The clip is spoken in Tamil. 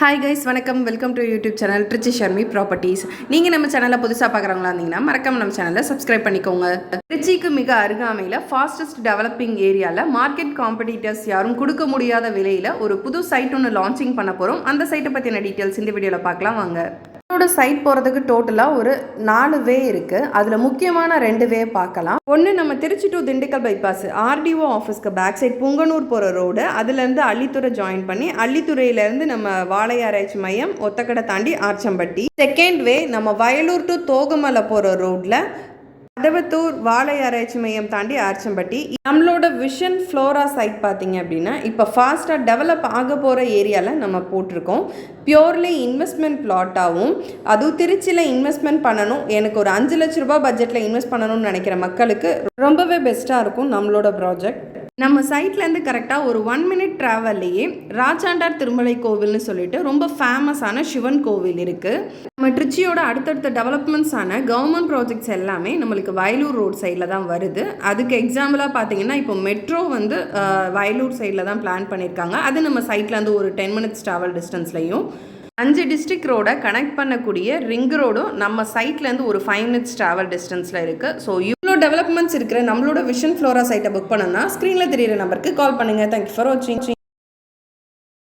ஹாய் கைஸ், வணக்கம். Welcome to YouTube channel Trichy Sharmi properties. நீங்கள் நம்ம சேனலில் புதுசாக பார்க்குறவங்களா இருந்தீங்கன்னா மறக்காம நம்ம சேனலை சப்ஸ்கிரைப் பண்ணிக்கோங்க. ட்ரிச்சிக்கு மிக அருகாமையில் ஃபாஸ்டஸ்ட் டெவலப்பிங் ஏரியாவில் மார்க்கெட் காம்படிட்டர்ஸ் யாரும் கொடுக்க முடியாத விலையில் ஒரு புது சைட் ஒன்று லான்ச்சிங் பண்ண போகிறோம். அந்த சைட்டை பற்றின டீட்டெயில்ஸ் இந்த வீடியோவில் பார்க்கலாம் வாங்க. என்னோட சைட் போகிறதுக்கு டோட்டலாக ஒரு 4 வே இருக்குது. அதில் முக்கியமான 2 வே பார்க்கலாம். ஒன்று, நம்ம Tiruchi to Dindigul bypass RTO ஆஃபீஸ்க்கு பேக் சைட் புங்கனூர் போகிற ரோடு, அதுலேருந்து அள்ளித்துறை ஜாயின் பண்ணி அள்ளித்துறையிலேருந்து நம்ம வாழையாராய்ச்சி மையம் ஒத்தக்கடை தாண்டி ஆர்ச்சம்பட்டி. செகண்ட் வே, நம்ம வயலூர் டு தோகமலை போகிற ரோட்டில் கடவத்தூர் வாழையாராய்ச்சி மையம் தாண்டி ஆர்ச்சம்பட்டி. நம்மளோட விஷன் ஃப்ளோரா சைட் பார்த்தீங்க அப்படின்னா இப்போ ஃபாஸ்ட்டாக டெவலப் ஆக போகிற ஏரியாவில் நம்ம போட்டிருக்கோம். பியோர்லி இன்வெஸ்ட்மெண்ட் பிளாட்டாகவும், அதுவும் திருச்சியில் இன்வெஸ்ட்மெண்ட் பண்ணணும், எனக்கு ஒரு 5 லட்ச ரூபாய் பட்ஜெட்டில் இன்வெஸ்ட் பண்ணணும்னு நினைக்கிற மக்களுக்கு ரொம்பவே பெஸ்ட்டாக இருக்கும் நம்மளோட ப்ராஜெக்ட். நம்ம சைட்லேருந்து கரெக்டாக ஒரு 1 மினிட் ட்ராவல்லையே ராச்சாண்டார் திருமலை கோவில்னு சொல்லிட்டு ரொம்ப ஃபேமஸான சிவன் கோவில் இருக்குது. நம்ம ட்ரிச்சியோட அடுத்தடுத்த டெவலப்மெண்ட்ஸான கவர்மெண்ட் ப்ராஜெக்ட்ஸ் எல்லாமே நம்மளுக்கு வயலூர் ரோட் சைடில் தான் வருது. அதுக்கு எக்ஸாம்பிளாக பார்த்தீங்கன்னா இப்போ மெட்ரோ வந்து வயலூர் சைடில் தான் பிளான் பண்ணியிருக்காங்க. அது நம்ம சைட்லேருந்து ஒரு 10 மினிட்ஸ் ட்ராவல் டிஸ்டன்ஸ்லையும், 5 டிஸ்ட்ரிக்ட் ரோடை கனெக்ட் பண்ணக்கூடிய ரிங் ரோடும் நம்ம சைட்லேருந்து ஒரு 5 மினிட்ஸ் ட்ராவல் டிஸ்டன்ஸில் இருக்குது. ஸோ இவ்வளோ டெவலப்மெண்ட்ஸ் இருக்கிற நம்மளோட விஷன் ஃப்ளோரா சைட்டை புக் பண்ணணும்னா ஸ்க்ரீனில் தெரியிற நம்பருக்கு கால் பண்ணுங்கள். தேங்க்யூ ஃபார் வாட்சிங்.